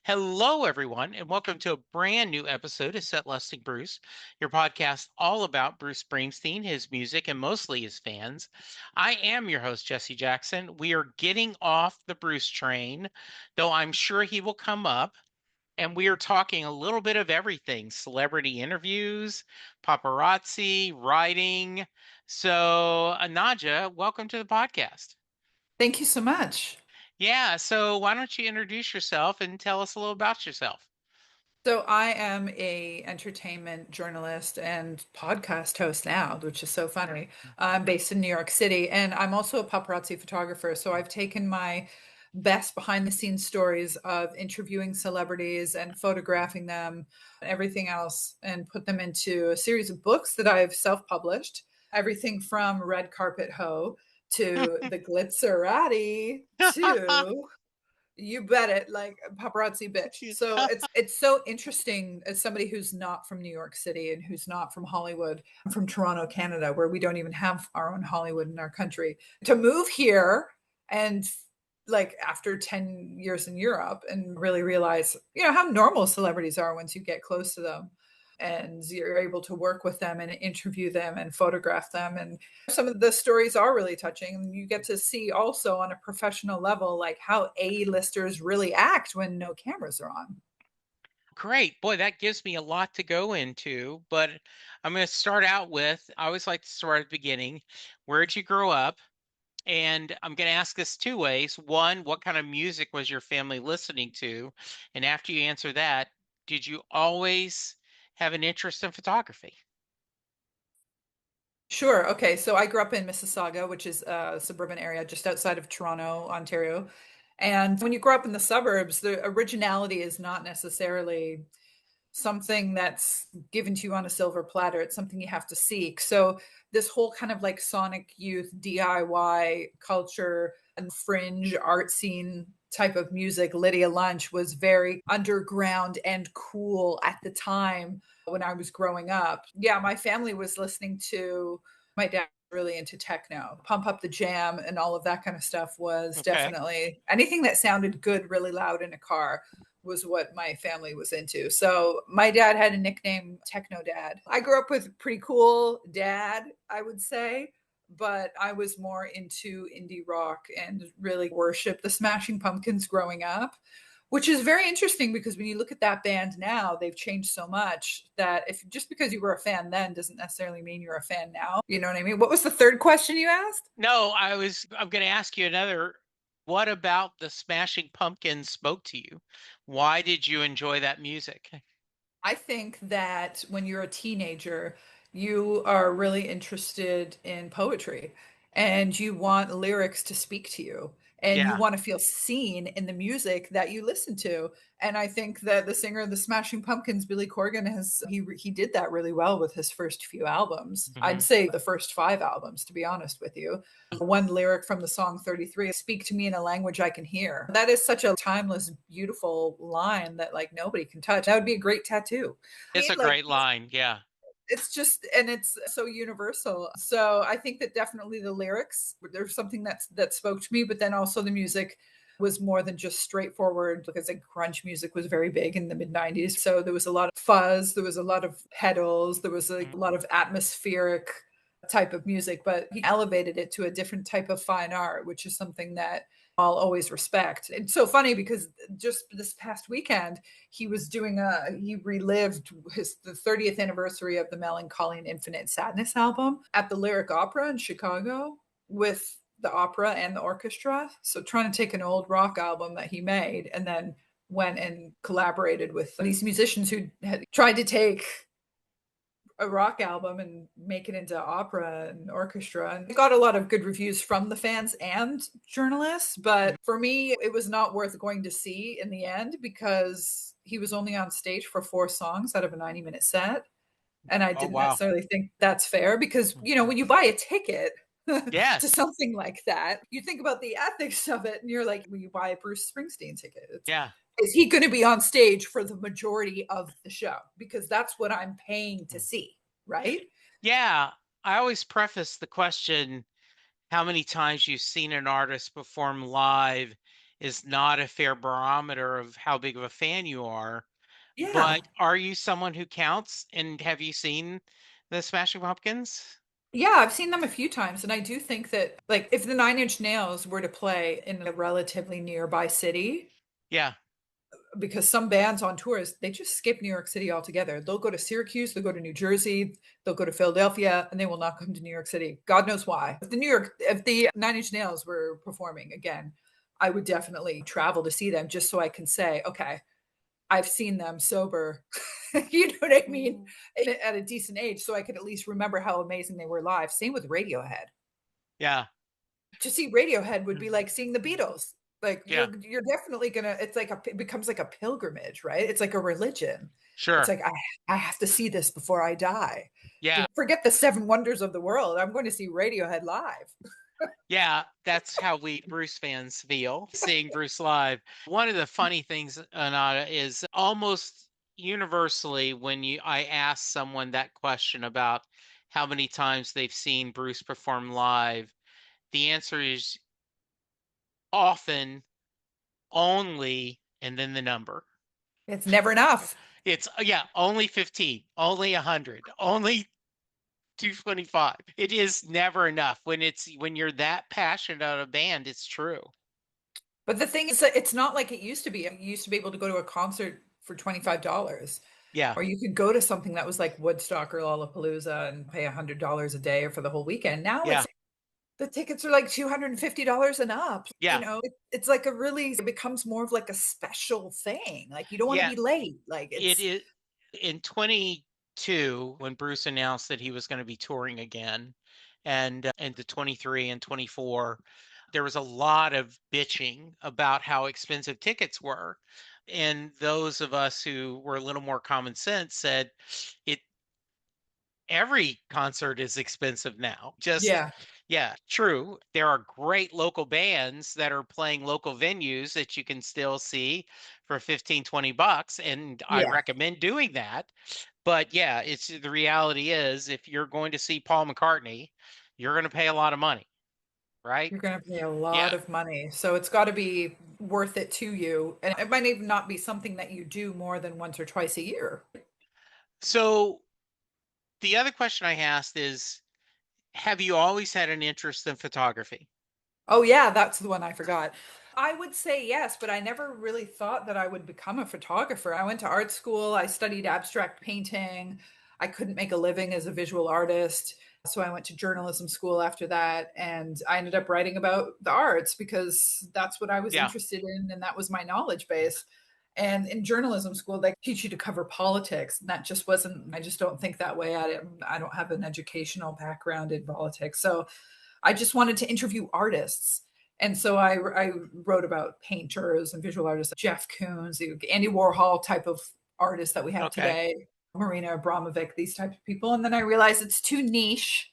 Hello, everyone, and welcome to a brand new episode of Set Lusting Bruce, your podcast all about Bruce Springsteen, his music, and mostly his fans. I am your host, Jesse Jackson. We are getting off the Bruce train, though I'm sure he will come up. And we are talking a little bit of everything: celebrity interviews, paparazzi, writing. So, Nadja, welcome to the podcast. Thank you so much. Yeah, so why don't you introduce yourself and tell us a little about yourself? So I am a entertainment journalist and podcast host now, which is so funny. I'm based in New York City, and I'm also a paparazzi photographer. So I've taken my best behind the scenes stories of interviewing celebrities and photographing them, and everything else, and put them into a series of books that I've self-published. Everything from Red Carpet Ho to the Glitzerati to you bet it, like paparazzi bitch. So it's so interesting as somebody who's not from New York City and who's not from Hollywood. I'm from Toronto, Canada, where we don't even have our own Hollywood in our country. To move here and like after 10 years in Europe and really realize, how normal celebrities are once you get close to them and you're able to work with them and interview them and photograph them. And some of the stories are really touching. You get to see also on a professional level, like how A-listers really act when no cameras are on. Great. Boy, that gives me a lot to go into, but I'm going to start out with I always like to start at the beginning. Where'd you grow up? And I'm going to ask this two ways. One, what kind of music was your family listening to? And after you answer that, did you always have an interest in photography? Sure. Okay. So I grew up in Mississauga, which is a suburban area just outside of Toronto, Ontario. And when you grow up in the suburbs, the originality is not necessarily something that's given to you on a silver platter. It's something you have to seek. So this whole kind of like sonic youth DIY culture and fringe art scene type of music, Lydia Lunch, was very underground and cool at the time when I was growing up. Yeah, my family was listening to my dad really into techno, pump up the jam and all of that kind of stuff was Okay. definitely anything that sounded good really loud in a car was what my family was into. So my dad had a nickname, Techno Dad. I grew up with a pretty cool dad, I would say, but I was more into indie rock and really worshiped the Smashing Pumpkins growing up, which is very interesting because when you look at that band now, they've changed so much that if just because you were a fan then doesn't necessarily mean you're a fan now. You know what I mean? What was the third question you asked? No, I'm going to ask you another. What about the Smashing Pumpkins spoke to you? Why did you enjoy that music? I think that when you're a teenager, you are really interested in poetry and you want lyrics to speak to you and you Yeah. want to feel seen in the music that you listen to. And I think that the singer of the Smashing Pumpkins, Billy Corgan, he did that really well with his first few albums. I'd Mhm. say the first five albums, to be honest with you. One lyric from the song 33, speak to me in a language I can hear. That is such a timeless, beautiful line that like nobody can touch. That would be a great tattoo. I It's mean, a like great line. Yeah. it's just and it's so universal. So I think that definitely the lyrics, there's something that spoke to me, but then also the music was more than just straightforward because like grunge music was very big in the mid 90s. So there was a lot of fuzz, there was a lot of pedals, there was like Mhm. a lot of atmospheric type of music, but he elevated it to a different type of fine art, which is something that I'll always respect. It's so funny because just this past weekend, he relived the 30th anniversary of the Melancholy and Infinite Sadness album at the Lyric Opera in Chicago with the opera and the orchestra. So trying to take an old rock album that he made and then went and collaborated with these musicians who had tried to take a rock album and make it into opera and orchestra. And it got a lot of good reviews from the fans and journalists. But for me, it was not worth going to see in the end because he was only on stage for four songs out of a 90-minute set. And I Oh, didn't wow. necessarily think that's fair because, when you buy a ticket to Yes. something like that, you think about the ethics of it and you're like, well, you buy a Bruce Springsteen ticket. Yeah. Is he going to be on stage for the majority of the show? Because that's what I'm paying to see, right? Yeah. I always preface the question how many times you've seen an artist perform live is not a fair barometer of how big of a fan you are. Yeah. But are you someone who counts, and have you seen the Smashing Pumpkins? Yeah, I've seen them a few times, and I do think that, like, if the Nine Inch Nails were to play in a relatively nearby city, Yeah, because some bands on tours, they just skip New York City altogether. They'll go to Syracuse, they'll go to New Jersey, they'll go to Philadelphia, and they will not come to New York City. God knows why. If the Nine Inch Nails were performing again, I would definitely travel to see them just so I can say, okay, I've seen them sober. You know what I mean? At a decent age, so I could at least remember how amazing they were live. Same with Radiohead. yeah, To see Radiohead would be like seeing the Beatles. Like yeah, you're definitely gonna. It's like it becomes like a pilgrimage, right? It's like a religion. It's sure. like I have to see this before I die. Yeah, Forget the seven wonders of the world. I'm going to see Radiohead live. yeah, that's how we Bruce fans feel seeing Bruce live. One of the funny things, Anada, is almost universally when I ask someone that question about how many times they've seen Bruce perform live, the answer is often only, and then the number. It's never enough. It's yeah, only 15, only 100, only 225. It is never enough. When you're that passionate about a band, it's true. But the thing is that it's not like it used to be. You used to be able to go to a concert for $25. Yeah, Or you could go to something that was like Woodstock or Lollapalooza and pay $100 a day or for the whole weekend. Now yeah, it's the tickets are like $250 and up. yeah, It's like it becomes more of like a special thing. Like you don't want to yeah. be late. Like It it's is in 22 when Bruce announced that he was going to be touring again, and into 23 and 24, there was a lot of bitching about how expensive tickets were. And those of us who were a little more common sense said it every concert is expensive now. Just yeah, yeah, true. There are great local bands that are playing local venues that you can still see for 15, $20, and I yeah. recommend doing that. But yeah, it's the reality is if you're going to see Paul McCartney, you're going to pay a lot of money, right? You're gonna pay a Yeah. lot of money. So it's gotta be worth it to you. And it might even not be something that you do more than once or twice a year. So the other question I asked is, have you always had an interest in photography? Oh, yeah, that's the one I forgot. I would say yes, but I never really thought that I would become a photographer. I went to art school, I studied abstract painting. I couldn't make a living as a visual artist. So I went to journalism school after that, and I ended up writing about the arts because that's what I was Yeah. interested in, and that was my knowledge base. And in journalism school, they teach you to cover politics. And that just wasn't, I just don't think that way at it. I don't have an educational background in politics. So I just wanted to interview artists. And so I wrote about painters and visual artists, like Jeff Koons, the Andy Warhol type of artists that we have Okay. today, Marina Abramovic, these types of people. And then I realized it's too niche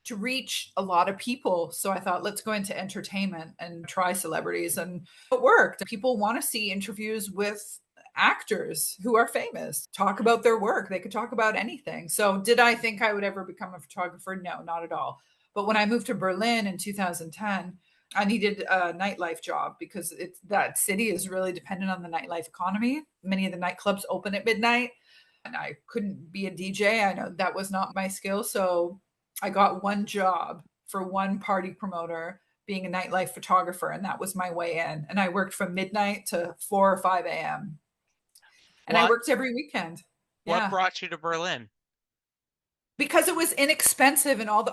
to reach a lot of people. So I thought, let's go into entertainment and try celebrities. And it worked. People want to see interviews with actors who are famous, talk about their work. They could talk about anything. So did I think I would ever become a photographer? No, not at all. But when I moved to Berlin in 2010, I needed a nightlife job because that city is really dependent on the nightlife economy. Many of the nightclubs open at midnight, and I couldn't be a DJ. I know that was not my skill. So I got one job for one party promoter being a nightlife photographer, and that was my way in. And I worked from midnight to 4 or 5 a.m. And I What worked every weekend. what Yeah. brought you to Berlin? Because it was inexpensive and all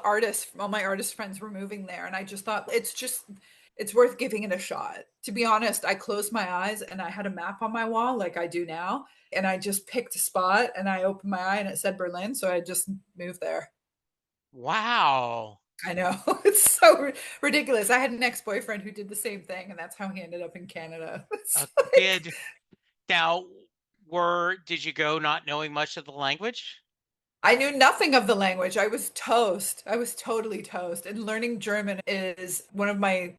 my artist friends were moving there. And I just thought it's worth giving it a shot. To be honest, I closed my eyes and I had a map on my wall like I do now. And I just picked a spot and I opened my eye and it said Berlin. So I just moved there. Wow. I know. It's so ridiculous. I had an ex-boyfriend who did the same thing, and that's how he ended up in Canada. It's like, Did now were did you go not knowing much of the language? I knew nothing of the language. I was toast. I was totally toast. And learning German is one of my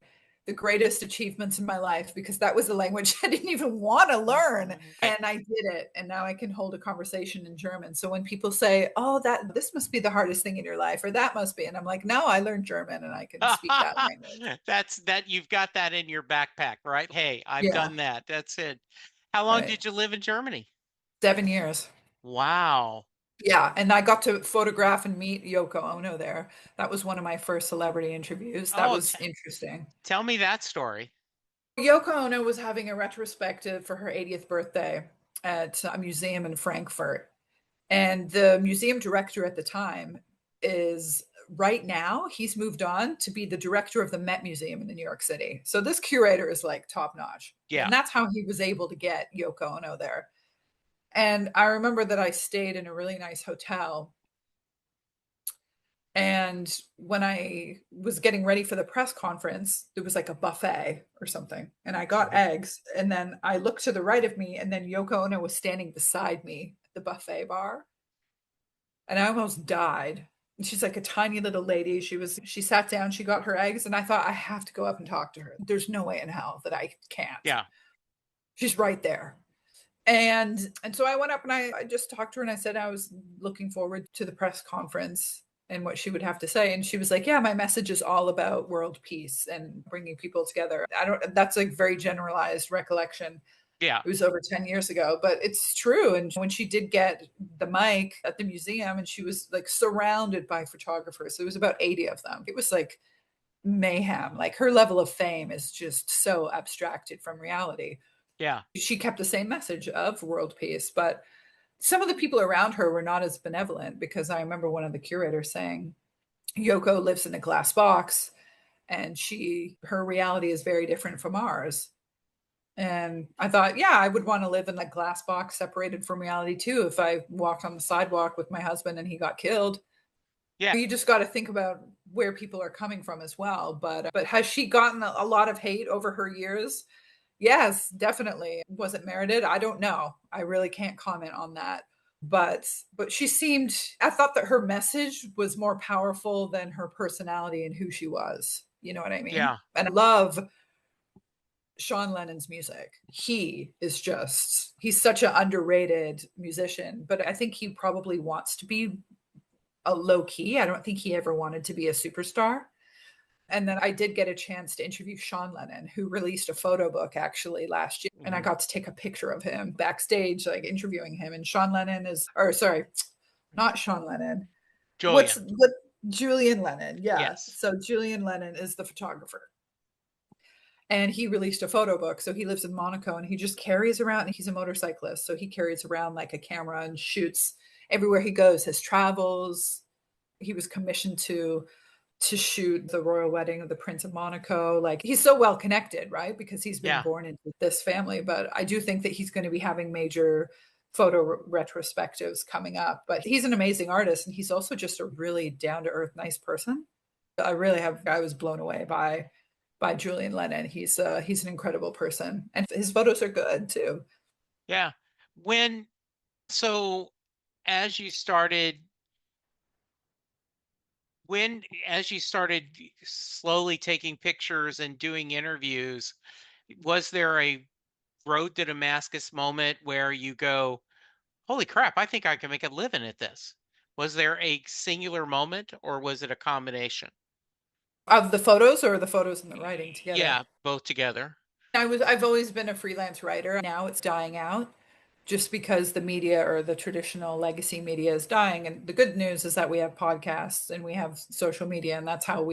the greatest achievements in my life because that was a language I didn't even want to learn. Okay. And I did it. And now I can hold a conversation in German. So when people say, oh, that this must be the hardest thing in your life, or that must be, and I'm like, no, I learned German and I can speak that language. That's that you've got that in your backpack, right? Hey, I've Yeah, done that. That's it. How long right. did you live in Germany? 7 years. Wow. Yeah, and I got to photograph and meet Yoko Ono there. That was one of my first celebrity interviews. That Oh, was interesting. tell me that story. Yoko Ono was having a retrospective for her 80th birthday at a museum in Frankfurt. And the museum director at the time is right now, he's moved on to be the director of the Met Museum in New York City. So this curator is like top notch. Yeah. And that's how he was able to get Yoko Ono there. And I remember that I stayed in a really nice hotel. And when I was getting ready for the press conference, there was like a buffet or something. And I got Mhm. eggs. And then I looked to the right of me, and then Yoko Ono was standing beside me at the buffet bar. And I almost died. And she's like a tiny little lady. She sat down, she got her eggs, and I thought, I have to go up and talk to her. There's no way in hell that I can't. Yeah. She's right there. And so I went up and I just talked to her and I said I was looking forward to the press conference and what she would have to say. And she was like, yeah, my message is all about world peace and bringing people together. I don't, that's like very generalized recollection. Yeah. It was over 10 years ago, but it's true. And when she did get the mic at the museum and she was like surrounded by photographers, there was about 80 of them. It was like mayhem. Like her level of fame is just so abstracted from reality. Yeah. She kept the same message of world peace, but some of the people around her were not as benevolent because I remember one of the curators saying, Yoko lives in a glass box and her reality is very different from ours. And I thought, yeah, I would want to live in a glass box separated from reality too if I walked on the sidewalk with my husband and he got killed. Yeah. You just got to think about where people are coming from as well. But has she gotten a lot of hate over her years? Yes, definitely. Was it merited? I don't know. I really can't comment on that. But she seemed, I thought that her message was more powerful than her personality and who she was. You know what I mean? Yeah. And I love Sean Lennon's music. He's such an underrated musician, but I think he probably wants to be a low key. I don't think he ever wanted to be a superstar. And then I did get a chance to interview Sean Lennon, who released a photo book actually last year. And I Mhm. got to take a picture of him backstage, like interviewing him. And Sean Lennon is, or sorry, not Sean Lennon. Julian. What Julian Lennon? Yeah. Yes. So Julian Lennon is the photographer. And he released a photo book. So he lives in Monaco and he just carries around, he's a motorcyclist. So he carries around like a camera and shoots everywhere he goes, his travels. He was commissioned to shoot the royal wedding of the Prince of Monaco. Like he's so well connected, right? Because he's been Yeah. born into this family. But I do think that he's going to be having major photo retrospectives coming up. But he's an amazing artist and he's also just a really down to earth, nice person. I was blown away by Julian Lennon. He's an incredible person and his photos are good too. Yeah. When so as you started as you started slowly taking pictures and doing interviews, was there a road to Damascus moment where you go, holy crap, I think I can make a living at this? Was there a singular moment or was it a combination? Of the photos or the photos and the writing together? Yeah, both together. I've always been a freelance writer. Now it's dying out just because the media or the traditional legacy media is dying. And the good news is that we have podcasts and we have social media, and that's how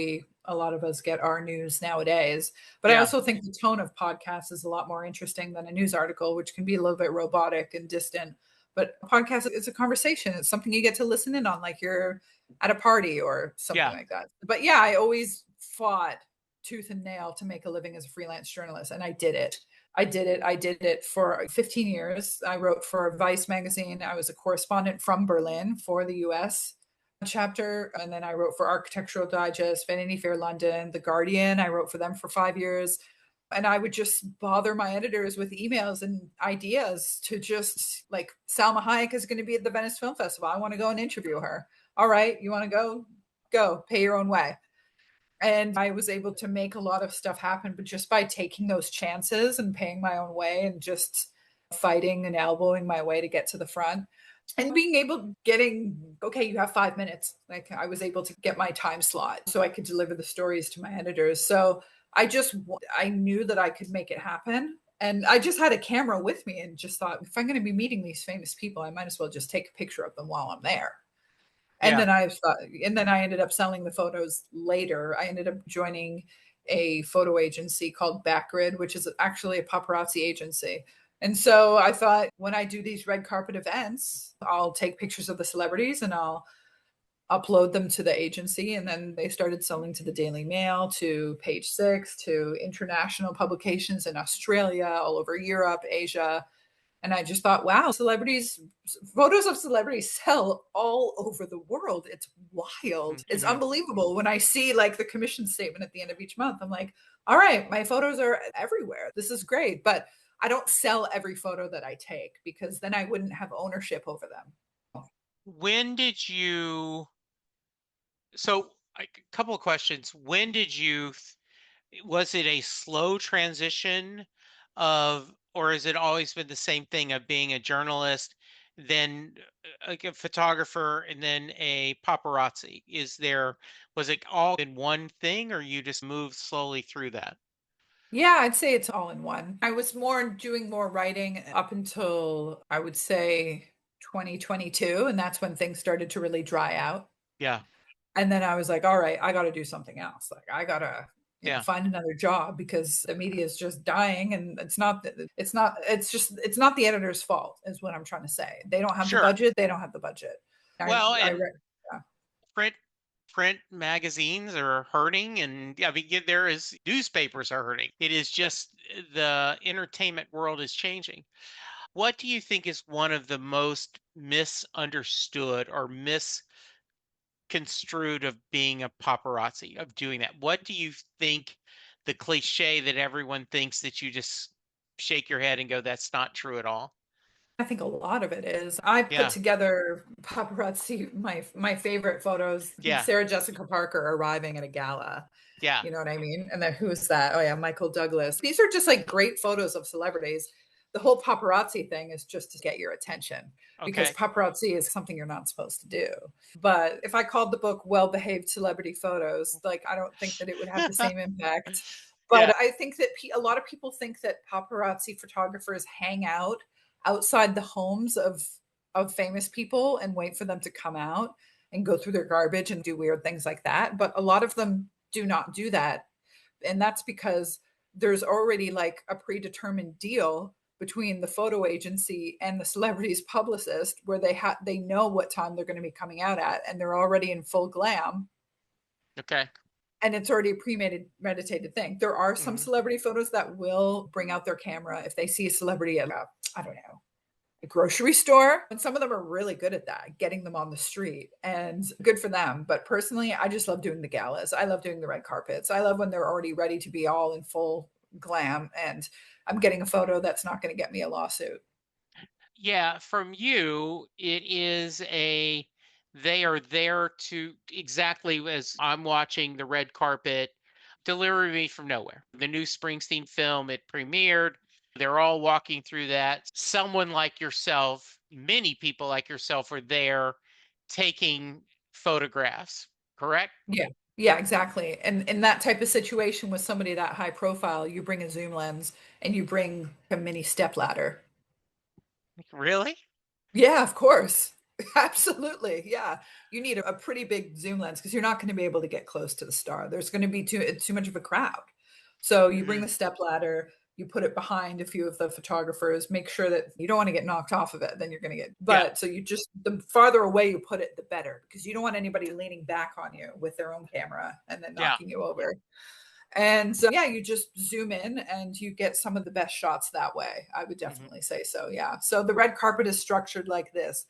a lot of us get our news nowadays. But I Yeah. also think the tone of podcasts is a lot more interesting than a news article, which can be a little bit robotic and distant. But a podcast is a conversation. It's something you get to listen in on, like you're at a party or something Yeah. like that. But yeah, I always fought tooth and nail to make a living as a freelance journalist, and I did it. I did it for 15 years. I wrote for Vice magazine. I was a correspondent from Berlin for the US chapter. And then I wrote for Architectural Digest, Vanity Fair London, The Guardian. I wrote for them for 5 years. And I would just bother my editors with emails and ideas to just like, Salma Hayek is going to be at the Venice Film Festival. I want to go and interview her. All right, you want to go? Go, pay your own way. And I was able to make a lot of stuff happen, but just by taking those chances and paying my own way and just fighting and elbowing my way to get to the front and being able getting okay, you have 5 minutes. Like I was able to get my time slot so I could deliver the stories to my editors. So I knew that I could make it happen. And I just had a camera with me and just thought, if I'm going to be meeting these famous people, I might as well just take a picture of them while I'm there. And Yeah. then I thought, and then I ended up selling the photos later. I ended up joining a photo agency called Backgrid, which is actually a paparazzi agency. And so I thought, when I do these red carpet events, I'll take pictures of the celebrities and I'll upload them to the agency. And then they started selling to the Daily Mail, to Page Six, to international publications in Australia, all over Europe, Asia. And I just thought, wow, photos of celebrities sell all over the world. It's wild. It's Hmm. unbelievable. When I see like the commission statement at the end of each month, I'm like, all right, my photos are everywhere. This is great. But I don't sell every photo that I take because then I wouldn't have ownership over them. When did you, so a couple of questions. When did you, was it a slow transition of, or has it always been the same thing of being a journalist, then like a photographer, and then a paparazzi? Was it all in one thing, or you just moved slowly through that? Yeah, I'd say it's all in one. I was more doing more writing up until I would say 2022, and that's when things started to really dry out. Yeah. And then I was like, all right, I got to do something else. Like I got to, Yeah. find another job because the media is just dying and it's not the editor's fault is what I'm trying to say. They don't have the Sure. budget. They don't have the budget. Well, I and read, yeah. print print magazines are hurting, and I mean, there is, newspapers are hurting. It is just the entertainment world is changing. What do you think is one of the most misunderstood or misconstrued of being a paparazzi, of doing that? What do you think, the cliche that everyone thinks, that you just shake your head and go, that's not true at all? I think a lot of it is. I put Yeah. together paparazzi, my favorite photos, Yeah. Sarah Jessica Parker arriving at a gala. Yeah. You know what I mean? And then who's that? Oh yeah, Michael Douglas. These are just like great photos of celebrities. The whole paparazzi thing is just to get your attention because Okay. paparazzi is something you're not supposed to do. But if I called the book Well Behaved Celebrity Photos, like I don't think that it would have the same impact. Yeah. But I think that a lot of people think that paparazzi photographers hang out outside the homes of famous people and wait for them to come out and go through their garbage and do weird things like that. But a lot of them do not do that. And that's because there's already like a predetermined deal between the photo agency and the celebrity's publicist where they know what time they're going to be coming out at and they're already in full glam Okay. and it's already a premeditated thing. There are some Hmm. celebrity photos that will bring out their camera if they see a celebrity at a, I don't know, a grocery store. And some of them are really good at that, getting them on the street and good for them. But personally, I just love doing the galas. I love doing the red carpets. I love when they're already ready to be all in full glam and I'm getting a photo that's not going to get me a lawsuit. Yeah, from you, it is a, they are there to, exactly as I'm watching the red carpet, Deliver Me from Nowhere. The new Springsteen film, it premiered. They're all walking through that. Someone like yourself, many people like yourself are there taking photographs, correct? Yeah. Yeah, exactly. And in that type of situation with somebody that high profile, you bring a zoom lens and you bring a mini step ladder. Really? Yeah, of course. Absolutely. Yeah. You need a pretty big zoom lens because you're not going to be able to get close to the star. There's going to be too much of a crowd. So you bring Hmm. the step ladder, you put it behind a few of the photographers, make sure that you don't want to get knocked off of it, then you're going to get, Yeah. but so you just, the farther away you put it, the better because you don't want anybody leaning back on you with their own camera and then Yeah. knocking you over. And so, yeah, you just zoom in and you get some of the best shots that way. I would Hmm. definitely say so. Yeah. So the red carpet is structured like this.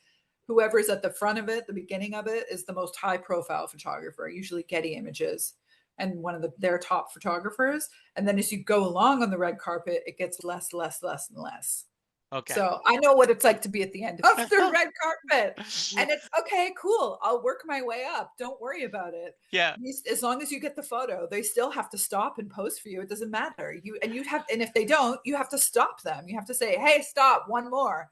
Whoever's at the front of it, the beginning of it, is the most high profile photographer, usually Getty Images and one of their top photographers. And then as you go along on the red carpet, it gets less, less, less, and less. Okay. So I know what it's like to be at the end of the red carpet. And it's okay, cool. I'll work my way up. Don't worry about it. Yeah. As long as you get the photo, they still have to stop and pose for you. It doesn't matter. And if they don't, you have to stop them. You have to say, "Hey, stop, one more."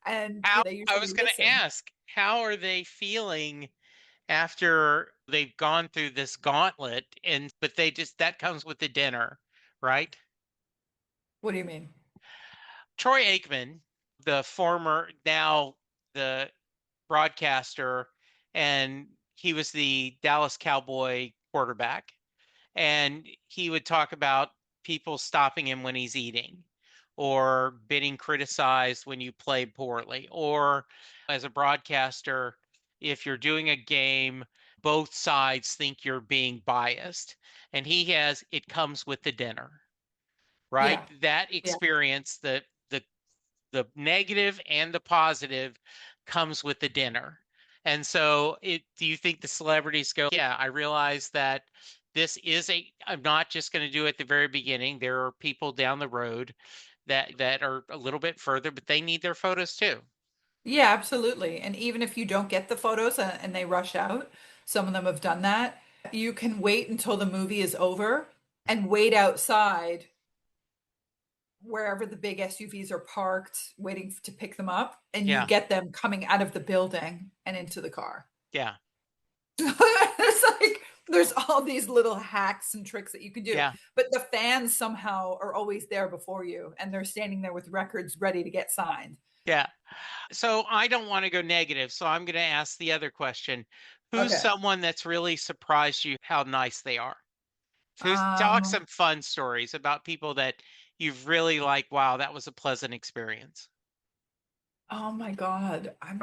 And How they I usually was going to listen. ask, how are they feeling after they've gone through this gauntlet but they just that comes with the dinner, right? What do you mean? Troy Aikman, the former now the broadcaster, and he was the Dallas Cowboy quarterback, and he would talk about people stopping him when he's eating or being criticized when you play poorly, or as a broadcaster, if you're doing a game, both sides think you're being biased. And he has it comes with the dinner, right? Yeah. That Yeah. experience, the negative and the positive comes with the dinner. And so do you think the celebrities go, yeah, I realize that I'm not just going to do it at the very beginning. There are people down the road that are a little bit further, but they need their photos too. Yeah, absolutely. And even if you don't get the photos and they rush out, some of them have done that. You can wait until the movie is over and wait outside wherever the big SUVs are parked, waiting to pick them up, and you Yeah. get them coming out of the building and into the car. Yeah. It's like there's all these little hacks and tricks that you can do, Yeah. but the fans somehow are always there before you, and they're standing there with records ready to get signed. Yeah. So I don't want to go negative. So I'm going to ask the other question. Who's Okay. someone that's really surprised you how nice they are? Who's talk Um, some fun stories about people that you've really like, wow, that was a pleasant experience. Oh my God. I'm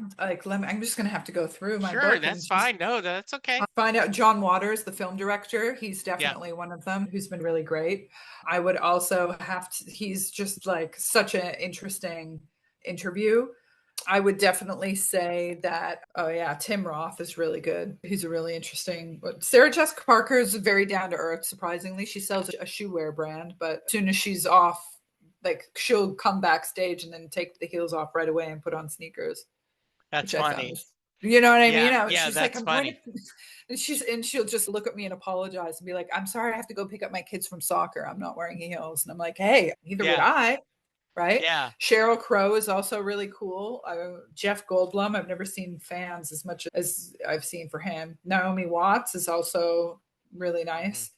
just gonna have to go through my Sure, book and that's just fine. No, that's okay. find out. John Waters, the film director, he's Yeah. definitely one of them who's been really great. I would also he's just like such an interesting interview. I would definitely say that, oh yeah, Tim Roth is really good. He's a really interesting. Sarah Jessica Parker is very down to earth, surprisingly. She sells a shoe wear brand, but as soon as she's off, like she'll come backstage and then take the heels off right away and put on sneakers, That's which I found funny. was, you know what I mean? Yeah, yeah, She's like, that's I'm going funny. to, and she'll just look at me and apologize and be like, I'm sorry, I have to go pick up my kids from soccer. I'm not wearing heels. And I'm like, hey, neither would Yeah, I. Right. yeah. Sheryl Crow is also really cool. Jeff Goldblum, I've never seen fans as much as I've seen for him. Naomi Watts is also really Mhm. nice.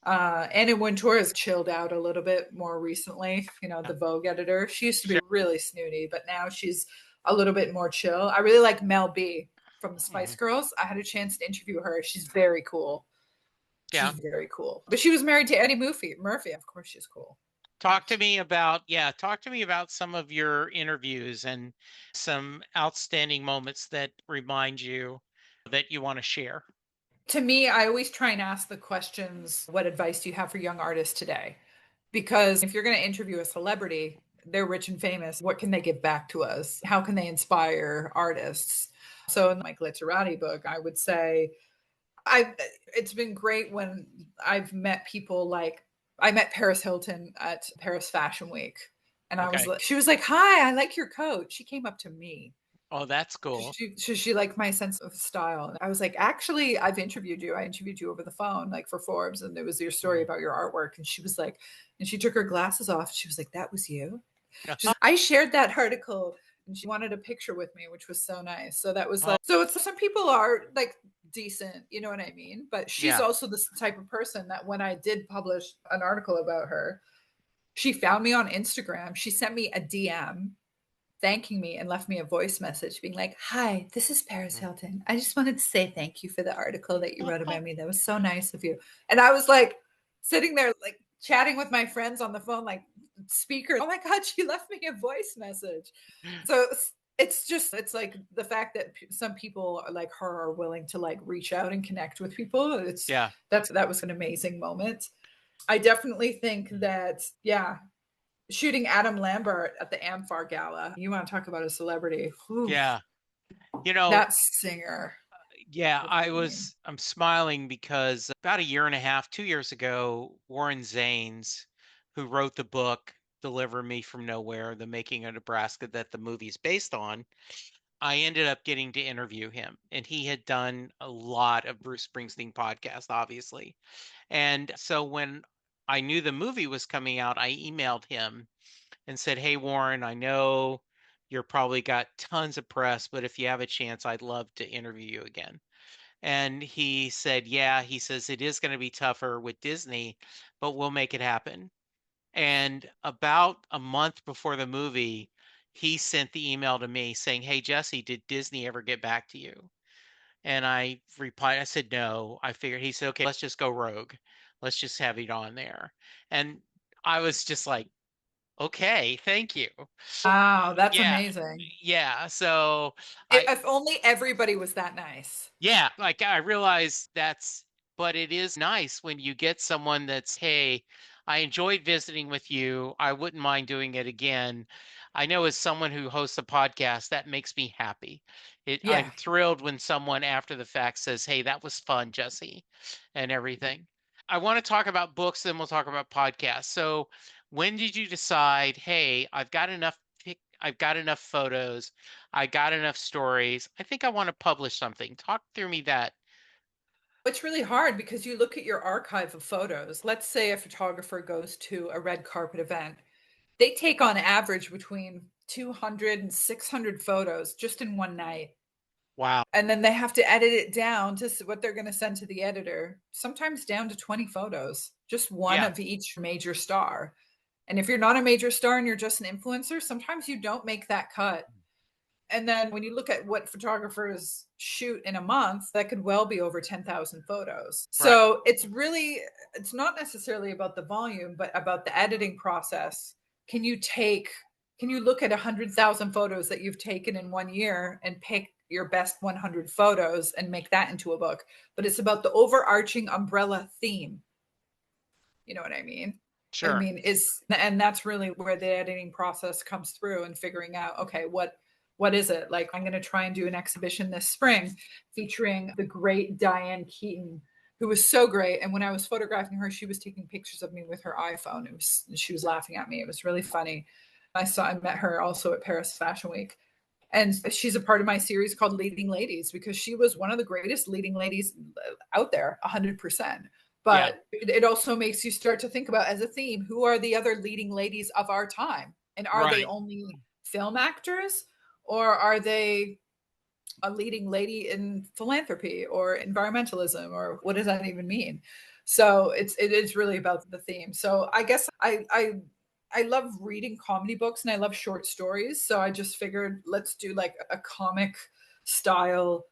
Anna Wintour has chilled out a little bit more recently. You know, Yeah. the Vogue editor. She used to be Sure. really snooty, but now she's a little bit more chill. I really like Mel B from the Spice Mhm. Girls. I had a chance to interview her. She's very cool. She's Yeah. very cool. But she was married to Eddie Murphy. Murphy, of course, she's cool. Talk to me about some of your interviews and some outstanding moments that remind you that you want to share. To me, I always try and ask the questions, what advice do you have for young artists today? Because if you're going to interview a celebrity, they're rich and famous. What can they give back to us? How can they inspire artists? So in my Glitterati book, I would say I it's been great when I've met people like I met Paris Hilton at Paris Fashion Week. And Okay. she was like, "Hi, I like your coat." She came up to me. Oh, that's cool. She liked my sense of style. And I was like, actually, I've interviewed you. I interviewed you over the phone, like for Forbes, and there was your story Mhm. about your artwork. And she was like, and she took her glasses off. She was like, that was you. I shared that article and she wanted a picture with me, which was so nice. So that was Oh, like, so it's some people are like decent, you know what I mean? But she's yeah. also this type of person that when I did publish an article about her, she found me on Instagram. She sent me a DM thanking me and left me a voice message being like, "Hi, this is Paris Mhm. Hilton. I just wanted to say thank you for the article that you wrote about me. That was so nice of you." And I was like sitting there like chatting with my friends on the phone like speaker. Oh my god, she left me a voice message. So it's just it's like the fact that some people like her are willing to like reach out and connect with people. It's Yeah. that was an amazing moment. I definitely think Mhm. that yeah, shooting Adam Lambert at the Amfar Gala. You want to talk about a celebrity? Whew, Yeah. You know, that singer. yeah, What's his name? I'm smiling because about a year and a half, 2 years ago, Warren Zanes, who wrote the book Deliver Me from Nowhere, The Making of Nebraska, that the movie's based on, I ended up getting to interview him. And he had done a lot of Bruce Springsteen podcasts, obviously. And so when I knew the movie was coming out, I emailed him and said, "Hey, Warren, I know you're probably got tons of press, but if you have a chance, I'd love to interview you again." And he said, "Yeah," he says, "it is going to be tougher with Disney, but we'll make it happen." And about a month before the movie, he sent the email to me saying, "Hey, Jesse, did Disney ever get back to you?" And I replied, I said, "No." I figured, he said, "Okay, let's just go rogue. Let's just have it on there." And I was just like, "Okay, thank you." Wow, that's Yeah. amazing. Yeah. So I, If only everybody was that nice. yeah, like I realize but it is nice when you get someone that's, "Hey, I enjoyed visiting with you. I wouldn't mind doing it again." I know as someone who hosts a podcast, that makes me happy. Yeah. I'm thrilled when someone after the fact says, "Hey, that was fun, Jesse," and everything. I want to talk about books, then we'll talk about podcasts. So, when did you decide, "Hey, I've got enough photos, I got enough stories. I think I want to publish something." Talk through me that. It's really hard because you look at your archive of photos. Let's say a photographer goes to a red carpet event. They take on average between 200 and 600 photos just in one night. Wow. And then they have to edit it down to what they're going to send to the editor, sometimes down to 20 photos, just one Yeah. of each major star. And if you're not a major star and you're just an influencer, sometimes you don't make that cut. And then when you look at what photographers shoot in a month, that could well be over 10,000 photos. Right. So it's not necessarily about the volume, but about the editing process. Can you take, can you look at 100,000 photos that you've taken in 1 year and pick your best 100 photos and make that into a book? But it's about the overarching umbrella theme. You know what I mean? I Sure. mean, and that's really where the editing process comes through and figuring out, okay, what is it? Like, I'm going to try and do an exhibition this spring featuring the great Diane Keaton, who was so great. And when I was photographing her, she was taking pictures of me with her iPhone. She was laughing at me. It was really funny. I met her also at Paris Fashion Week. And she's a part of my series called Leading Ladies because she was one of the greatest leading ladies out there, 100%. Yeah. But it also makes you start to think about, as a theme, who are the other leading ladies of our time? And are they Right. only film actors, or are they a leading lady in philanthropy or environmentalism, or what does that even mean? So it is really about the theme. So I guess I love reading comedy books and I love short stories. So I just figured, let's do like a comedy style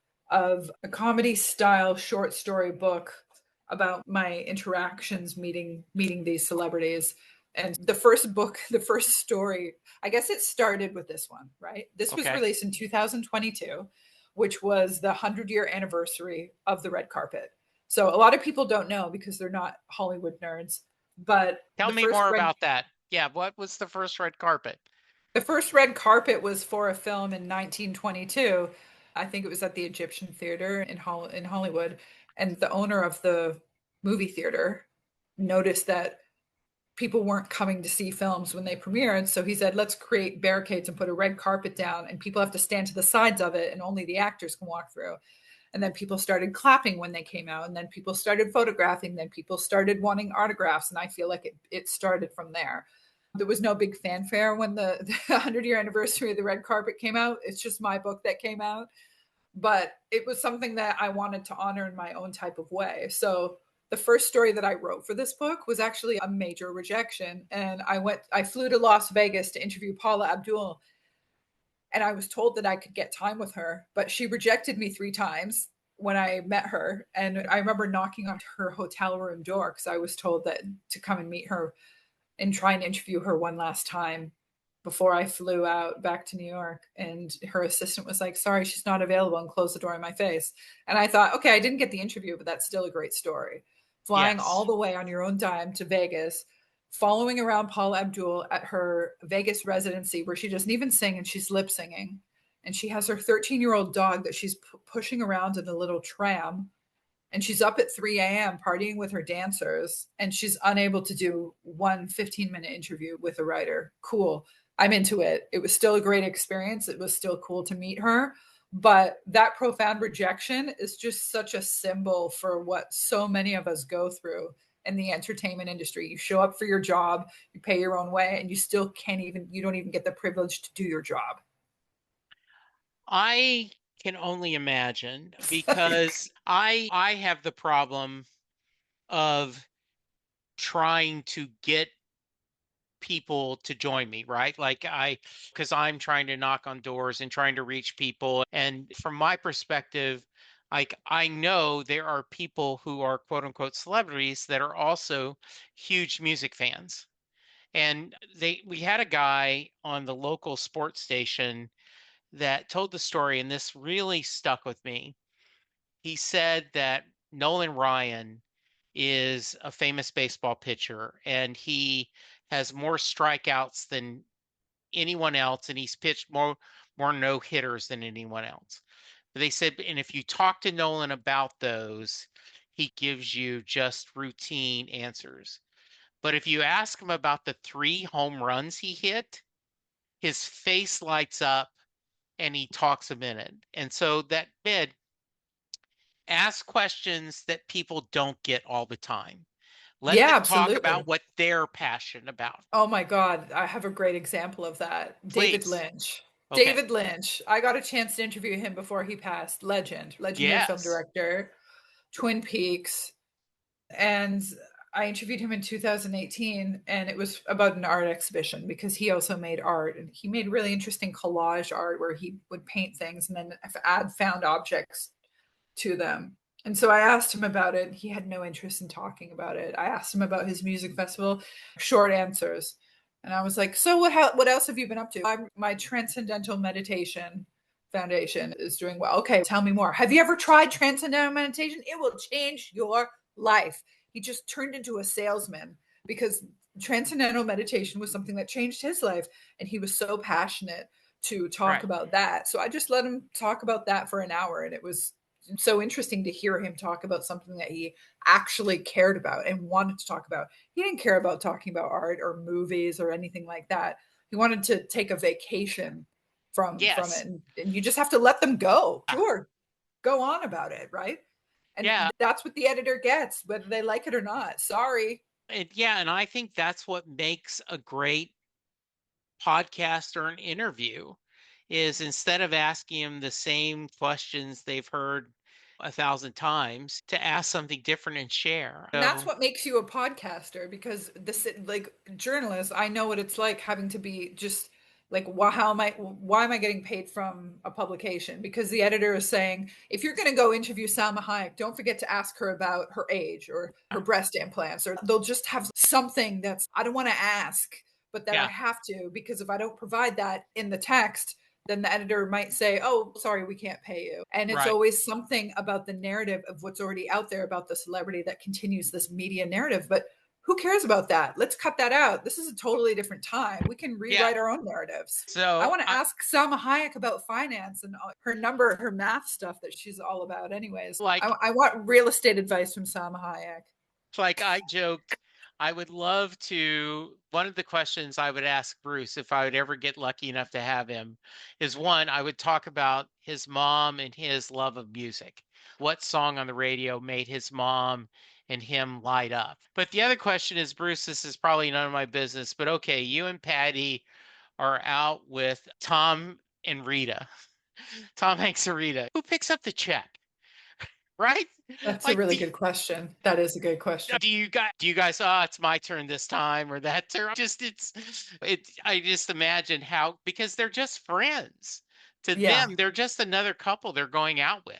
short story book about my interactions meeting these celebrities. And the first story, I guess it started with this one, right? This was Okay. released in 2022, which was the 100-year anniversary of the red carpet. So a lot of people don't know because they're not Hollywood nerds, but Tell me more about that. Yeah. What was the first red carpet? the first red carpet was for a film in 1922. I think it was at the Egyptian Theater in Hollywood. And the owner of the movie theater noticed that people weren't coming to see films when they premiered. So he said, let's create barricades and put a red carpet down, and people have to stand to the sides of it, and only the actors can walk through. And then people started clapping when they came out, and then people started photographing, then people started wanting autographs. And I feel like it started from there. There was no big fanfare when the 100-year anniversary of the red carpet came out. It's just my book that came out, but it was something that I wanted to honor in my own type of way. So the first story that I wrote for this book was actually a major rejection. And I flew to Las Vegas to interview Paula Abdul. And I was told that I could get time with her, but she rejected me 3 times when I met her. And I remember knocking on her hotel room door because I was told that to come and meet her and try and interview her one last time before I flew out back to New York. And her assistant was like, sorry, she's not available, and closed the door in my face. And I thought, okay, I didn't get the interview, but that's still a great story. Flying all Yes. the way on your own dime to Vegas, following around Paula Abdul at her Vegas residency where she doesn't even sing and she's lip singing. And she has her 13-year-old dog that she's pushing around in a little tram. and she's up at 3 a.m. partying with her dancers, and she's unable to do one 15-minute interview with a writer. Cool. I'm into it. It was still a great experience. It was still cool to meet her. But that profound rejection is just such a symbol for what so many of us go through in the entertainment industry. You show up for your job, you pay your own way, and you still can't even, you don't even get the privilege to do your job. I can only imagine because I have the problem of trying to get people to join me, right? Because I'm trying to knock on doors and trying to reach people. And from my perspective, like I know there are people who are quote unquote celebrities that are also huge music fans. And we had a guy on the local sports station that told the story, and this really stuck with me. He said that Nolan Ryan is a famous baseball pitcher and he has more strikeouts than anyone else and he's pitched more no hitters than anyone else. But they said, and if you talk to Nolan about those, he gives you just routine answers. But if you ask him about the 3 home runs he hit, his face lights up and he talks a minute. And so that bid, ask questions that people don't get all the time. Let Yeah, them talk absolutely. about what they're passionate about. Oh my God, I have a great example of that. David Please. Lynch. Okay. David Lynch. I got a chance to interview him before he passed. Legend, legendary film Yes. director, Twin Peaks. And I interviewed him in 2018, and it was about an art exhibition because he also made art, and he made really interesting collage art where he would paint things and then add found objects to them. And so I asked him about it. He had no interest in talking about it. I asked him about his music festival, short answers. And I was like, "So what else have you been up to?" My transcendental meditation foundation is doing well. Okay, tell me more. Have you ever tried transcendental meditation? It will change your life. He just turned into a salesman because transcendental meditation was something that changed his life, and he was so passionate to talk Right. about that. So I just let him talk about that for an hour, and it was so interesting to hear him talk about something that he actually cared about and wanted to talk about. He didn't care about talking about art or movies or anything like that. He wanted to take a vacation from it, Yes. and you just have to let them go. Ah, Sure, go on about it, right? yeah. And that's what the editor gets, whether they like it or not. Sorry. And I think that's what makes a great podcast or an interview is instead of asking them the same questions they've heard 1,000 times to ask something different and share. And that's So what makes you a podcaster, because this, like, journalists, I know what it's like having to be just like, why am I getting paid from a publication? Because the editor is saying, if you're going to go interview Salma Hayek, don't forget to ask her about her age or her breast implants, or they'll just have something that's, I don't want to ask, but that I yeah, have to, because if I don't provide that in the text, then the editor might say, "Oh, sorry, we can't pay you." And it's right. always something about the narrative of what's already out there about the celebrity that continues this media narrative. But who cares about that? Let's cut that out. This is a totally different time. We can Yeah. rewrite our own narratives. I So want to ask Salma Hayek about finance and her math stuff that she's all about. Anyways, like I want real estate advice from Salma Hayek. like I joked, I would love to. One of the questions I would ask Bruce if I would ever get lucky enough to have him is one, I would talk about his mom and his love of music. What song on the radio made his mom and him light up? But the other question is, Bruce, this is probably none of my business, but okay, you and Patty are out with Tom and Rita, Tom Hanks and Rita. Who picks up the check? Right? That's a Like, really good question. That is a good question. do you guys, oh, it's my turn this time or that turn? I just imagine how, because they're just friends. To Yeah. them, they're just another couple they're going out with.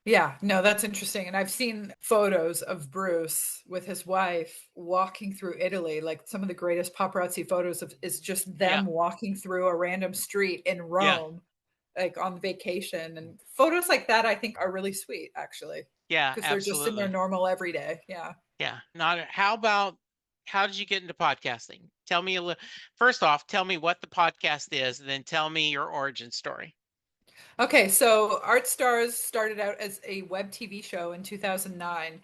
Yeah, no, that's interesting. And I've seen photos of Bruce with his wife walking through Italy. Like, some of the greatest paparazzi photos of is just Yeah. them walking through a random street in Yeah. Rome, like on vacation. And photos like that, I think, are really sweet, actually, Yeah, because they're just in their absolutely. normal everyday. Yeah. Yeah. Not how about how did you get into podcasting? Tell me a little. First off, tell me what the podcast is, and then tell me your origin story. Okay, so Art Stars started out as a web TV show in 2009.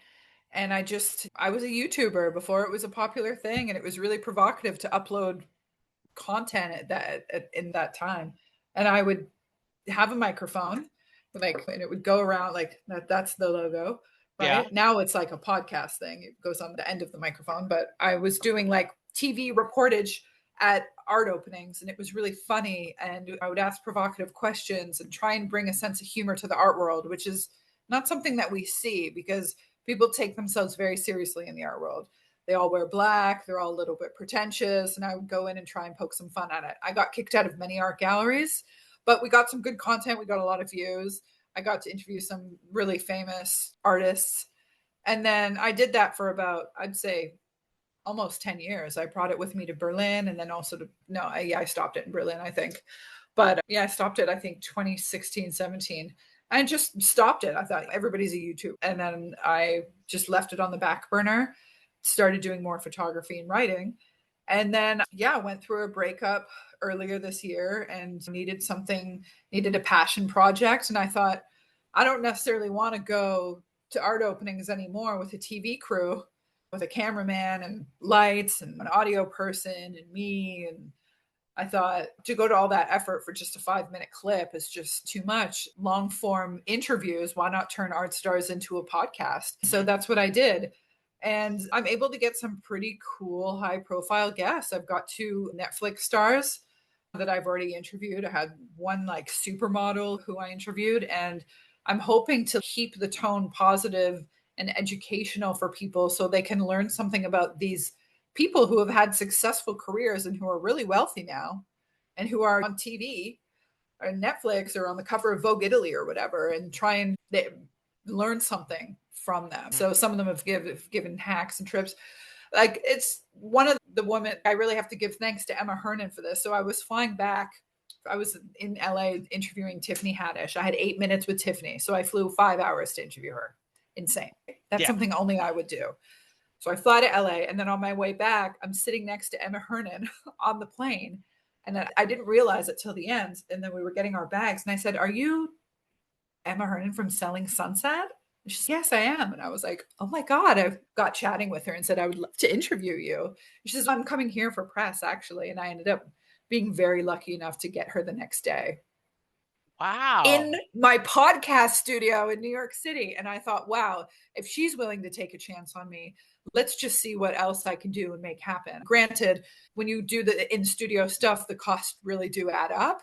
And I was a YouTuber before it was a popular thing. And it was really provocative to upload content in that time. And I would have a microphone, like, and it would go around like that. That's the logo, Yeah. right? Now it's like a podcast thing. It goes on the end of the microphone. But I was doing like TV reportage at art openings, and it was really funny. And I would ask provocative questions and try and bring a sense of humor to the art world, which is not something that we see because people take themselves very seriously in the art world. They all wear black, they're all a little bit pretentious, and I would go in and try and poke some fun at it. I got kicked out of many art galleries, but we got some good content. We got a lot of views. I got to interview some really famous artists. And then I did that for about, I'd say, almost 10 years. I brought it with me to Berlin and then also to, no, I stopped it in Berlin, I think. But yeah, I stopped it, I think 2016, 17. I just stopped it. I thought everybody's a YouTube. And then I just left it on the back burner, started doing more photography and writing. And then, yeah, went through a breakup earlier this year and needed a passion project. And I thought, I don't necessarily want to go to art openings anymore with a TV crew, with a cameraman and lights and an audio person and me. And I thought to go to all that effort for just a 5-minute clip is just too much. Long form interviews, why not turn Art Stars into a podcast? So Mhm. that's what I did. And I'm able to get some pretty cool, high profile guests. I've got 2 Netflix stars that I've already interviewed. I had one like supermodel who I interviewed, and I'm hoping to keep the tone positive and educational for people so they can learn something about these people who have had successful careers and who are really wealthy now and who are on TV or Netflix or on the cover of Vogue Italy or whatever, and try and learn something from them. Mhm. So some of them have given hacks and trips. Like, it's one of the women I really have to give thanks to Emma Hernan for this. So I was flying back. I was in LA interviewing Tiffany Haddish. I had 8 minutes with Tiffany. So I flew 5 hours to interview her. Insane. That's Yeah. something only I would do. So I fly to LA, and then on my way back, I'm sitting next to Emma Hernan on the plane. And then I didn't realize it till the end. And then we were getting our bags. And I said, "Are you Emma Hernan from Selling Sunset?" And she said, "Yes, I am." And I was like, "Oh my God." I got chatting with her and said, "I would love to interview you." And she says, "I'm coming here for press, actually." And I ended up being very lucky enough to get her the next day Wow. in my podcast studio in New York City. And I thought, wow, if she's willing to take a chance on me, let's just see what else I can do and make happen. Granted, when you do the in studio stuff, the costs really do add up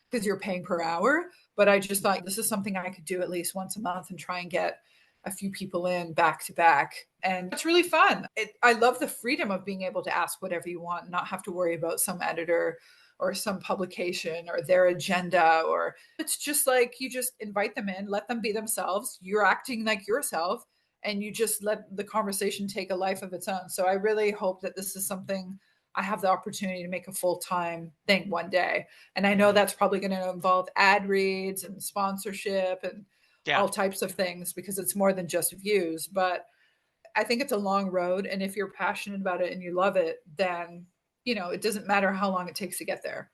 because you're paying per hour. But I just thought this is something I could do at least once a month and try and get a few people in back to back. And it's really fun. I love the freedom of being able to ask whatever you want, and not have to worry about some editor or some publication or their agenda. Or it's just like you just invite them in, let them be themselves. You're acting like yourself, and you just let the conversation take a life of its own. So I really hope that this is something I have the opportunity to make a full-time thing one day. And I know Mhm. that's probably going to involve ad reads and sponsorship and Yeah. all types of things because it's more than just views. But I think it's a long road. And if you're passionate about it and you love it, then, it doesn't matter how long it takes to get there.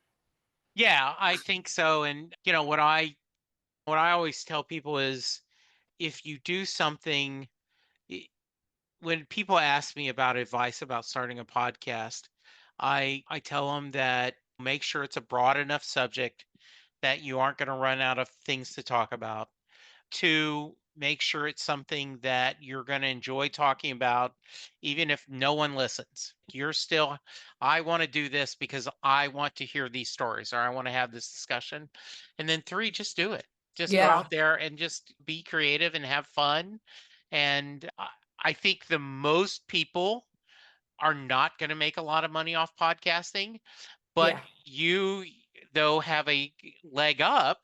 Yeah, I think so. And what I always tell people is if you do something i- when people ask me about advice about starting a podcast, I tell them that make sure it's a broad enough subject that you aren't going to run out of things to talk about. To make sure it's something that you're going to enjoy talking about, even if no one listens. You're still, I want to do this because I want to hear these stories or I want to have this discussion. And then 3, just do it. Just go Yeah. out there and just be creative and have fun. And I think the most people are not going to make a lot of money off podcasting, but Yeah. you, though, have a leg up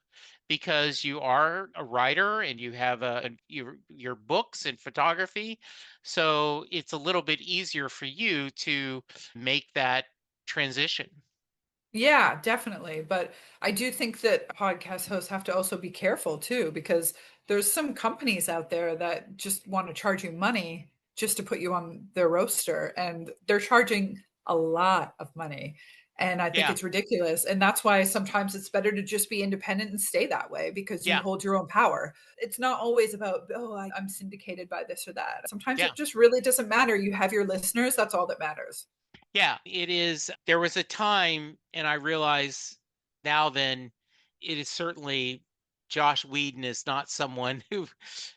because you are a writer and you have your books and photography. So it's a little bit easier for you to make that transition. Yeah, definitely. But I do think that podcast hosts have to also be careful too, because there's some companies out there that just want to charge you money just to put you on their roster, and they're charging a lot of money. And I think Yeah. it's ridiculous. And that's why sometimes it's better to just be independent and stay that way because you Yeah. hold your own power. It's not always about, oh, I'm syndicated by this or that. Sometimes Yeah. it just really doesn't matter. You have your listeners, that's all that matters. Yeah, it is. There was a time, and I realize now then, it is certainly Josh Whedon is not someone who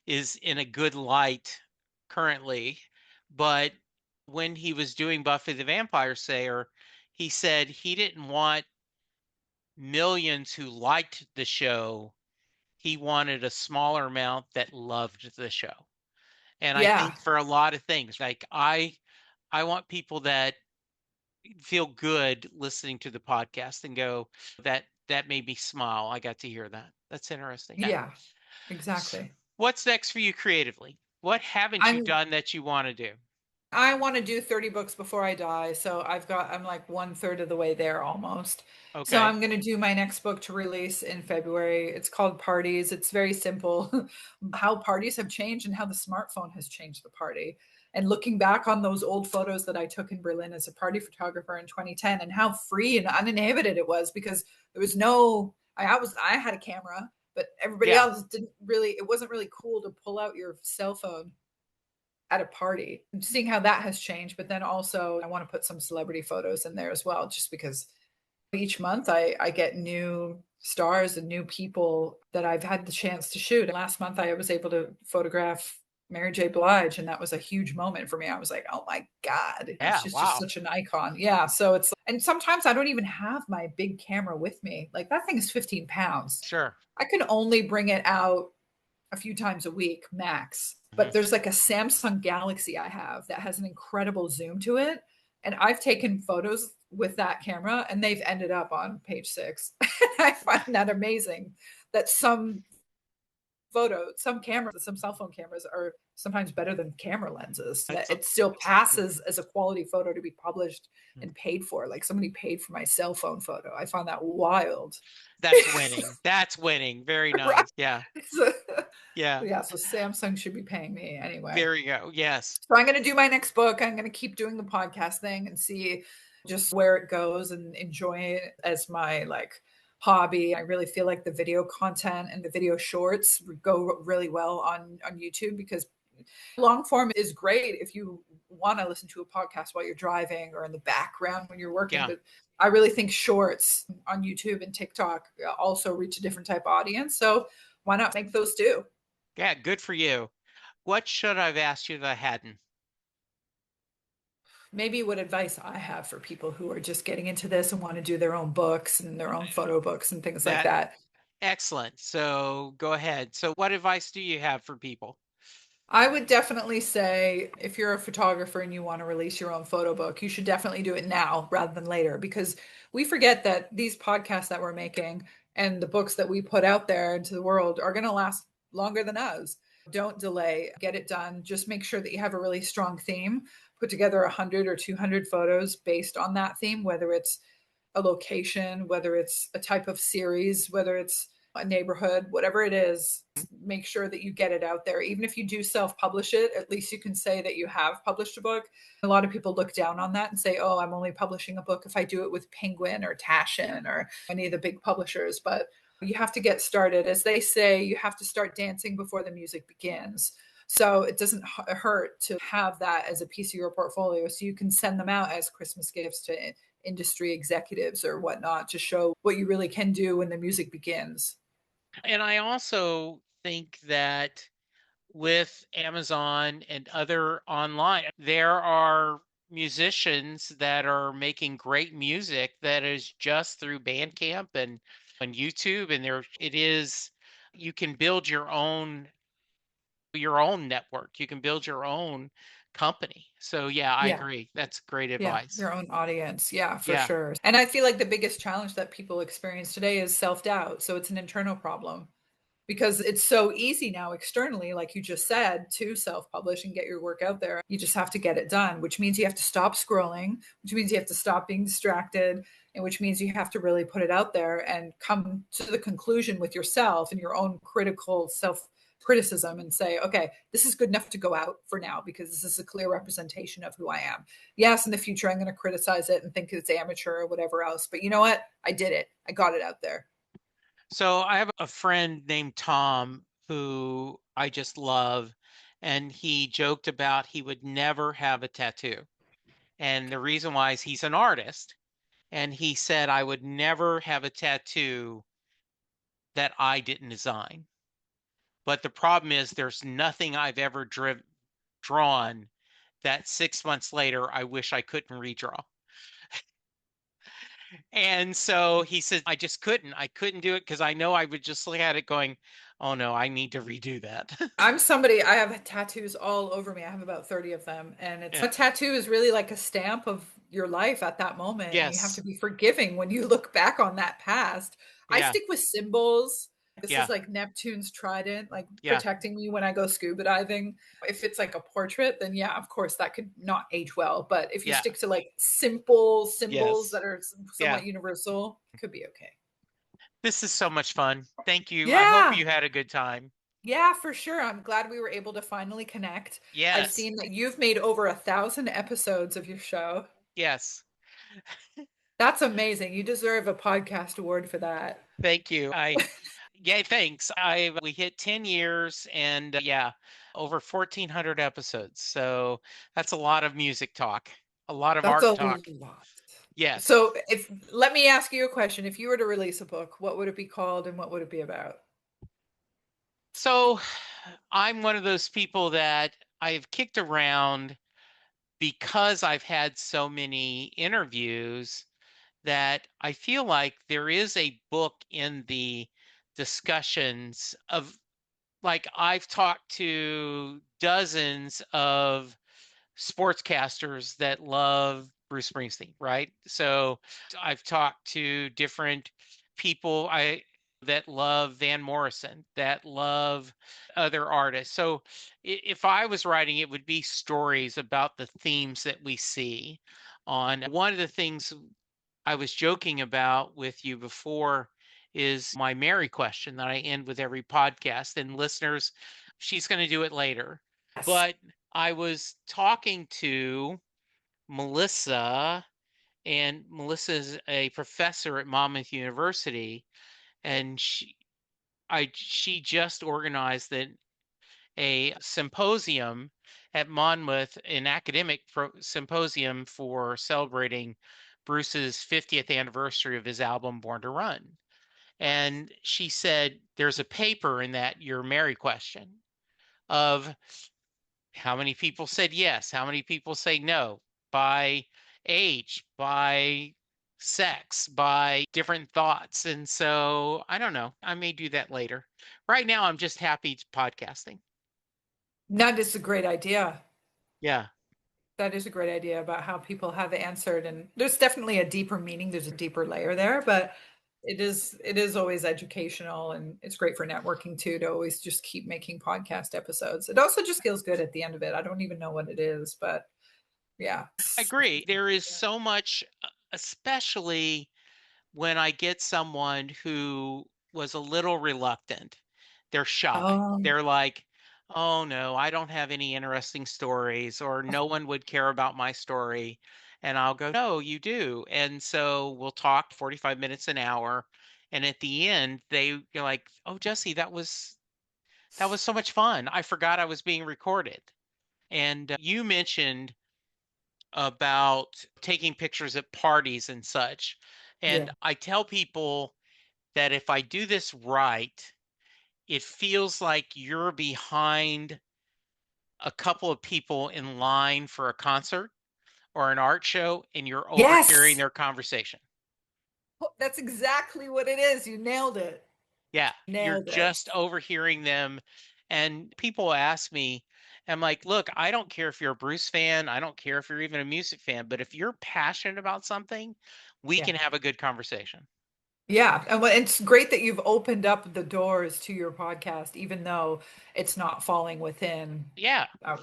is in a good light currently. But when he was doing Buffy the Vampire Slayer, he said he didn't want millions who liked the show. He wanted a smaller amount that loved the show. And I Yeah. think for a lot of things, like I want people that feel good listening to the podcast and go, that made me smile. I got to hear that. That's interesting. Yeah. Yeah, exactly. What's next for you creatively? What haven't you I'm done that you want to do? I want to do 30 books before I die. So I'm like one third of the way there almost. So Okay. I'm going to do my next book to release in February. It's called Parties. It's very simple how parties have changed and how the smartphone has changed the party. And looking back on those old photos that I took in Berlin as a party photographer in 2010 and how free and uninhibited it was because there was no, I had a camera, but everybody Yeah. else didn't really, it wasn't really cool to pull out your cell phone at a party and seeing how that has changed. But then also, I want to put some celebrity photos in there as well, just because each month I get new stars and new people that I've had the chance to shoot. Last month, I was able to photograph Mary J. Blige, and that was a huge moment for me. I was like, oh my God, Yeah. she's just Wow. such an icon. Yeah. So and sometimes I don't even have my big camera with me. Like that thing is 15 pounds. Sure. I can only bring it out a few times a week max. Mhm. But there's like a Samsung Galaxy I have that has an incredible zoom to it. And I've taken photos with that camera and they've ended up on page 6. I find that amazing that some cameras, some cell phone cameras are sometimes better than camera lenses. That That's it still mm, passes as a quality photo to be published mm. and paid for. Like somebody paid for my cell phone photo. I found that wild. That's winning. That's winning. Very Right. nice. Yeah. So, Yeah. yeah, so Samsung should be paying me anyway. There you go. Yes. So I'm going to do my next book. I'm going to keep doing the podcast thing and see just where it goes and enjoy it as my like hobby. I really feel like the video content and the video shorts go really well on YouTube because long form is great if you want to listen to a podcast while you're driving or in the background when you're working. Yeah. But I really think shorts on YouTube and TikTok also reach a different type of audience. So why not make those too? Yeah. Good for you. What should I've asked you that I hadn't? Maybe what advice I have for people who are just getting into this and want to do their own books and their own photo books and things like That that. excellent. So go ahead. So what advice do you have for people? I would definitely say if you're a photographer and you want to release your own photo book, you should definitely do it now rather than later because we forget that these podcasts that we're making and the books that we put out there into the world are going to last longer than us. Don't delay, get it done. Just make sure that you have a really strong theme. Put together 100 or 200 photos based on that theme, whether it's a location, whether it's a type of series, whether it's a neighborhood, whatever it is, make sure that you get it out there. Even if you do self publish it, at least you can say that you have published a book. A lot of people look down on that and say, oh, I'm only publishing a book if I do it with Penguin or Taschen or any of the big publishers. But you have to get started. As they say, you have to start dancing before the music begins. So it doesn't hurt to have that as a piece of your portfolio so you can send them out as Christmas gifts to industry executives or whatnot to show what you really can do when the music begins. And I also think that with Amazon and other online, there are musicians that are making great music that is just through Bandcamp and on YouTube. And there it is, you can build your own network. You can build your own company. So yeah, I Yeah. agree. That's great Yeah, advice. your own audience. Yeah, for Yeah. sure. And I feel like the biggest challenge that people experience today is self-doubt. So it's an internal problem because it's so easy now externally, like you just said, to self-publish and get your work out there. You just have to get it done, which means you have to stop scrolling, which means you have to stop being distracted, and which means you have to really put it out there and come to the conclusion with yourself and your own critical self criticism and say, okay, this is good enough to go out for now because this is a clear representation of who I am. Yes, in the future, I'm going to criticize it and think it's amateur or whatever else. But you know what? I did it. I got it out there. So I have a friend named Tom who I just love, and he joked about he would never have a tattoo. And the reason why is he's an artist. And he said, I would never have a tattoo that I didn't design. But the problem is, there's nothing I've ever drawn that 6 months later, I wish I couldn't redraw. And so he said, I just couldn't. I couldn't do it because I know I would just look at it going, oh no, I need to redo that. I'm somebody, I have tattoos all over me. I have about 30 of them. And it's Yeah. a tattoo is really like a stamp of your life at that moment. And you have Yes. to be forgiving when you look back on that past. I Yeah. stick with symbols. This is Yeah. like Neptune's trident, like Yeah. protecting me when I go scuba diving. If it's like a portrait, then yeah, of course, that could not age well. But if you Yeah. stick to like simple symbols Yes. that are Yeah. somewhat universal, it could be okay. This is so much fun. Thank you. I hope Yeah. you had a good time. Yeah, for sure. I'm glad we were able to finally connect. I've Yes. seen that you've made over 1,000 episodes of your show. Yes. That's amazing. You deserve a podcast award for that. Thank you. Yeah, thanks. We hit 10 years and yeah, over 1,400 episodes. So that's a lot of music talk, a lot of That's art a talk. lot. Yes. So, if let me ask you a question. If you were to release a book, what would it be called and what would it be about? So I'm one of those people that I've kicked around because I've had so many interviews that I feel like there is a book in the discussions of, like, I've talked to dozens of sportscasters that love Bruce Springsteen, right? So I've talked to different people I that love Van Morrison, that love other artists. So if I was writing, it would be stories about the themes that we see on. One of the things I was joking about with you before is my Mary question that I end with every podcast. And listeners, she's going to do it later. Yes. But I was talking to Melissa, and Melissa is a professor at Monmouth University, and she just organized a symposium at Monmouth, an academic symposium for celebrating Bruce's 50th anniversary of his album Born to Run. And she said, there's a paper in that your Mary question of how many people said yes, how many people say no, by age, by sex, by different thoughts. And so I don't know. I may do that later. Right now, I'm just happy podcasting. That is a great idea. Yeah. That is a great idea about how people have answered. And there's definitely a deeper meaning, there's a deeper layer there, but it is always educational and it's great for networking too to always just keep making podcast episodes. It also just feels good at the end of it. I don't even know what it is, but yeah. I agree. There is so much, especially when I get someone who was a little reluctant. They're shy. Um, They're like, oh no, I don't have any interesting stories, or no one would care about my story. And I'll go, no, you do. And so we'll talk 45 minutes, an hour. And at the end, you're like, oh, Jesse, that was so much fun. I forgot I was being recorded. And you mentioned about taking pictures at parties and such. yeah. And I tell people that if I do this right, it feels like you're behind a couple of people in line for a concert or an art show and you're overhearing Yes. their conversation. That's exactly what it is. You nailed it. Yeah, you're Nailed it. just overhearing them. And people ask me, I'm like, look, I don't care if you're a Bruce fan. I don't care if you're even a music fan, but if you're passionate about something, we Yeah. can have a good conversation. Yeah, and it's great that you've opened up the doors to your podcast, even though it's not falling within Yeah, uh,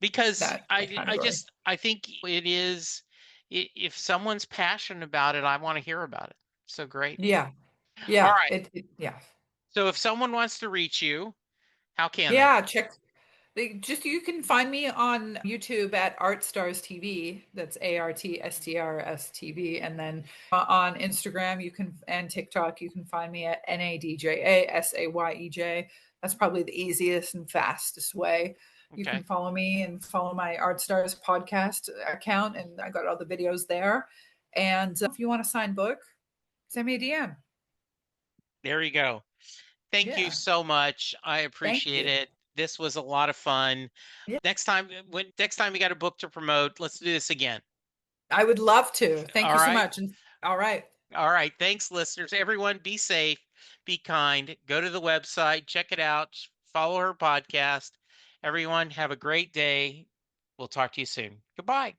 because that category. I think it is, if someone's passionate about it, I want to hear about it. So great. Yeah, All yeah, right. yeah. So if someone wants to reach you, How can they? Yeah, you can find me on YouTube at Art Stars TV. That's ARTSTRS TV. And then on Instagram, and TikTok, you can find me at NADJASAYEJ. That's probably the easiest and fastest way. You Okay. can follow me and follow my Art Stars podcast account, and I got all the videos there. And if you want a signed book, send me a DM. There you go. Thank you Yeah. so much. I Thank appreciate you. it. This was a lot of fun. Yeah. Next time you got a book to promote, let's do this again. I would love to. Thank All you so right. much. And all right. All right. Thanks, listeners. Everyone, be safe, be kind. Go to the website, check it out, follow her podcast. Everyone, have a great day. We'll talk to you soon. Goodbye.